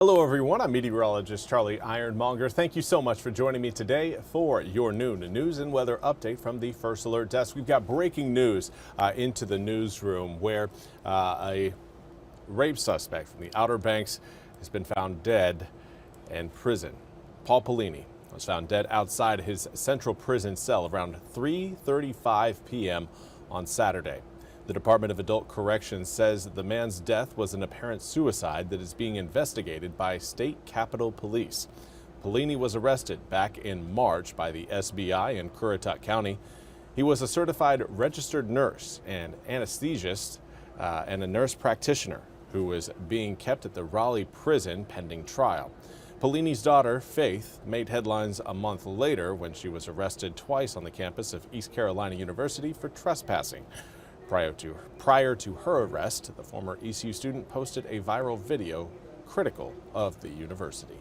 Hello everyone, I'm meteorologist Charlie Ironmonger. Thank you so much for joining me today for your noon news and weather update from the First Alert Desk. We've got breaking news into the newsroom where a rape suspect from the Outer Banks has been found dead in prison. Paul Pellini was found dead outside his central prison cell around 3:35 p.m. on Saturday. The Department of Adult Corrections says the man's death was an apparent suicide that is being investigated by State Capitol Police. Pellini was arrested back in March by the SBI in Currituck County. He was a certified registered nurse and anesthesiast and a nurse practitioner who was being kept at the Raleigh prison pending trial. Pellini's daughter, Faith, made headlines a month later when she was arrested twice on the campus of East Carolina University for trespassing. Prior to her arrest, the former ECU student posted a viral video critical of the university.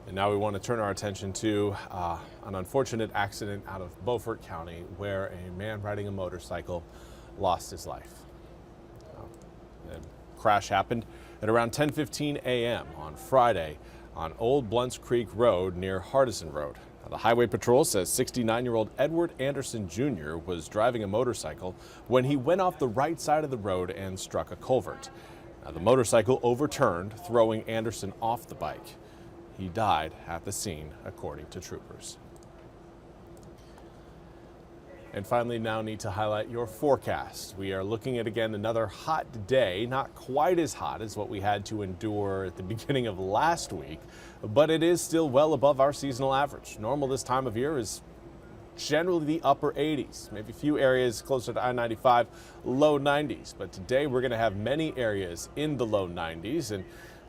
And now we want to turn our attention to an unfortunate accident out of Beaufort County where a man riding a motorcycle lost his life. The crash happened at around 10:15 a.m. on Friday on Old Blunts Creek Road near Hardison Road. The Highway Patrol says 69-year-old Edward Anderson Jr. was driving a motorcycle when he went off the right side of the road and struck a culvert. The motorcycle overturned, throwing Anderson off the bike. He died at the scene, according to troopers. And finally, now need to highlight your forecast. We are looking at, again, another hot day, not quite as hot as what we had to endure at the beginning of last week, but it is still well above our seasonal average. Normal this time of year is generally the upper 80s, maybe a few areas closer to I-95, low 90s. But today we're going to have many areas in the low 90s and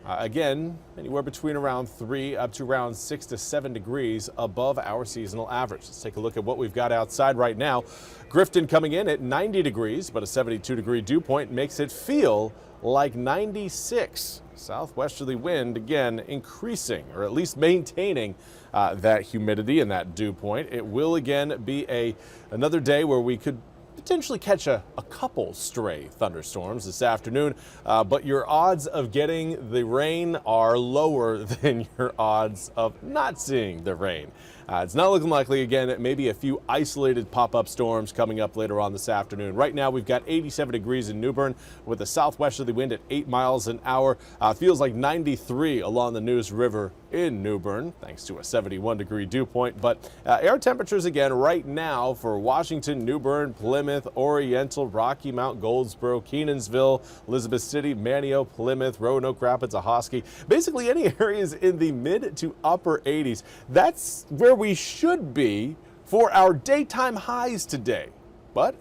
again, anywhere between around 3 up to around 6 to 7 degrees above our seasonal average. Let's take a look at what we've got outside right now. Grifton coming in at 90 degrees, but a 72-degree dew point makes it feel like 96. Southwesterly wind, again, increasing or at least maintaining that humidity and that dew point. It will again be another day where we could potentially catch a couple stray thunderstorms this afternoon, but your odds of getting the rain are lower than your odds of not seeing the rain. It's not looking likely. Again, maybe a few isolated pop-up storms coming up later on this afternoon. Right now, we've got 87 degrees in New Bern with a southwesterly wind at 8 miles an hour. Feels like 93 along the News River in New Bern, thanks to a 71-degree dew point. But air temperatures again right now for Washington, New Bern, Plymouth, Oriental, Rocky Mount, Goldsboro, Kenansville, Elizabeth City, Manteo, Plymouth, Roanoke Rapids, Ahoskie. Basically any areas in the mid to upper 80s. That's where we should be for our daytime highs today. But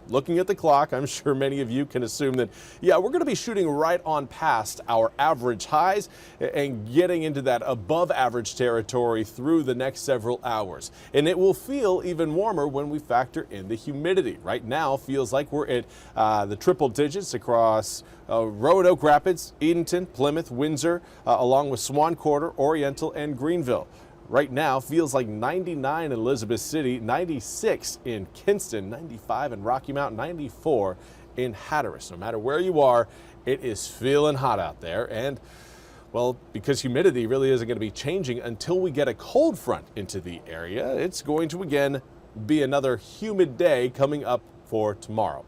looking at the clock, I'm sure many of you can assume that, yeah, we're going to be shooting right on past our average highs and getting into that above average territory through the next several hours. And it will feel even warmer when we factor in the humidity. Right now feels like we're at the triple digits across Roanoke Rapids, Edenton, Plymouth, Windsor, along with Swan Quarter, Oriental, and Greenville. Right now feels like 99 in Elizabeth City, 96 in Kinston, 95 in Rocky Mount, 94 in Hatteras. No matter where you are, it is feeling hot out there. And well, because humidity really isn't going to be changing until we get a cold front into the area, it's going to again be another humid day coming up for tomorrow.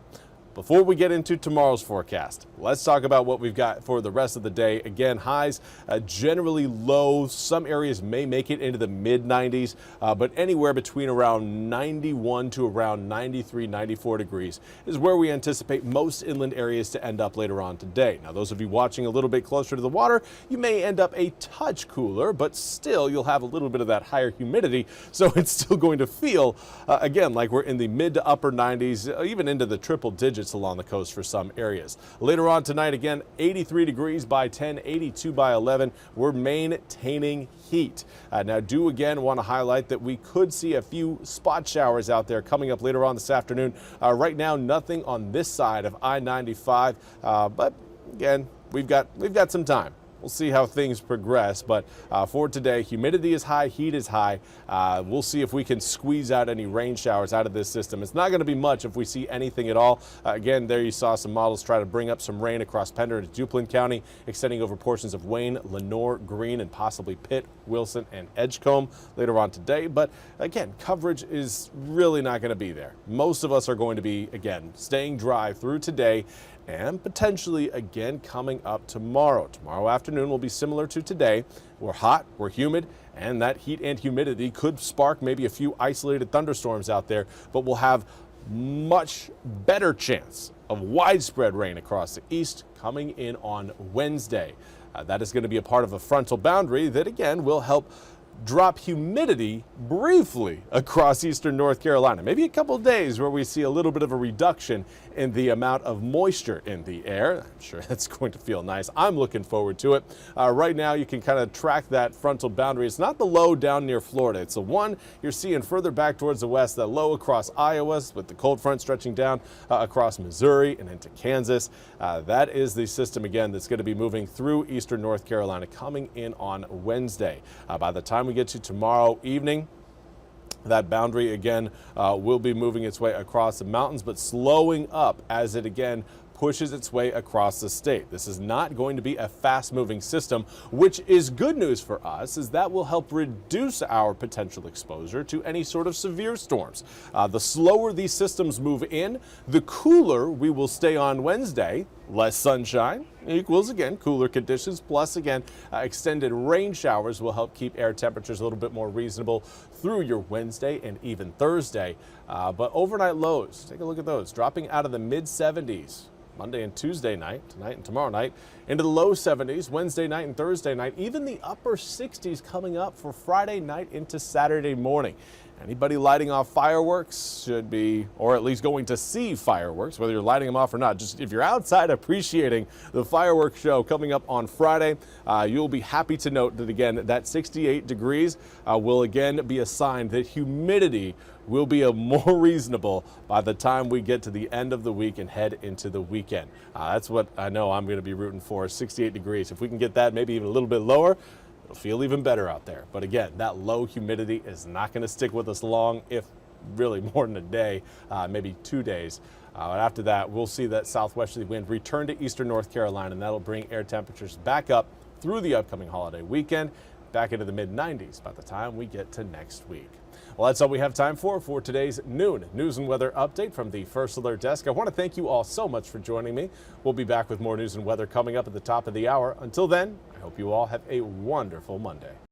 Before we get into tomorrow's forecast, let's talk about what we've got for the rest of the day. Again, highs generally low. Some areas may make it into the mid 90s, but anywhere between around 91 to around 93, 94 degrees is where we anticipate most inland areas to end up later on today. Now, those of you watching a little bit closer to the water, you may end up a touch cooler, but still you'll have a little bit of that higher humidity. So it's still going to feel, again, like we're in the mid to upper 90s, even into the triple digits along the coast for some areas. Later on tonight, again, 83 degrees by 10, 82 by 11. We're maintaining heat. Now, do again want to highlight that we could see a few spot showers out there coming up later on this afternoon. Right now, nothing on this side of I-95, but again, we've got some time. we'll see how things progress. But for today, humidity is high, heat is high. We'll see if we can squeeze out any rain showers out of this system. It's not going to be much if we see anything at all. Again, there you saw some models try to bring up some rain across Pender to Duplin County, extending over portions of Wayne, Lenoir, Greene, and possibly Pitt, Wilson, and Edgecombe later on today. But again, coverage is really not going to be there. Most of us are going to be, again, staying dry through today and potentially again coming up tomorrow. Tomorrow afternoon will be similar to today. We're hot, we're humid, and that heat and humidity could spark maybe a few isolated thunderstorms out there, but we'll have much better chance of widespread rain across the east coming in on Wednesday. That is going to be a part of a frontal boundary that again will help drop humidity briefly across eastern North Carolina. Maybe a couple of days where we see a little bit of a reduction in the amount of moisture in the air. I'm sure that's going to feel nice. I'm looking forward to it. Right now you can kind of track that frontal boundary. It's not the low down near Florida. It's the one you're seeing further back towards the west, that low across Iowa with the cold front stretching down across Missouri and into Kansas. That is the system again that's going to be moving through eastern North Carolina coming in on Wednesday. By the time we get to tomorrow evening, that boundary again will be moving its way across the mountains, but slowing up as it again pushes its way across the state. This is not going to be a fast-moving system, which is good news for us, as that will help reduce our potential exposure to any sort of severe storms. The slower these systems move in, the cooler we will stay on Wednesday. Less sunshine equals, again, cooler conditions, plus, again, extended rain showers will help keep air temperatures a little bit more reasonable through your Wednesday and even Thursday. But overnight lows, take a look at those, dropping out of the mid-70s. Monday and Tuesday night, tonight and tomorrow night, into the low 70s, Wednesday night and Thursday night, even the upper 60s coming up for Friday night into Saturday morning. Anybody lighting off fireworks should be, or at least going to see fireworks, whether you're lighting them off or not. Just if you're outside appreciating the fireworks show coming up on Friday, you'll be happy to note that, again, that 68 degrees will again be a sign that humidity will be more reasonable by the time we get to the end of the week and head into the weekend. That's what I know I'm going to be rooting for, 68 degrees. If we can get that maybe even a little bit lower, it'll feel even better out there. But again, that low humidity is not going to stick with us long, if really more than a day, maybe 2 days. And after that, we'll see that southwesterly wind return to eastern North Carolina, and that'll bring air temperatures back up through the upcoming holiday weekend, back into the mid-90s by the time we get to next week. Well, that's all we have time for today's noon news and weather update from the First Alert Desk. I want to thank you all so much for joining me. We'll be back with more news and weather coming up at the top of the hour. Until then, I hope you all have a wonderful Monday.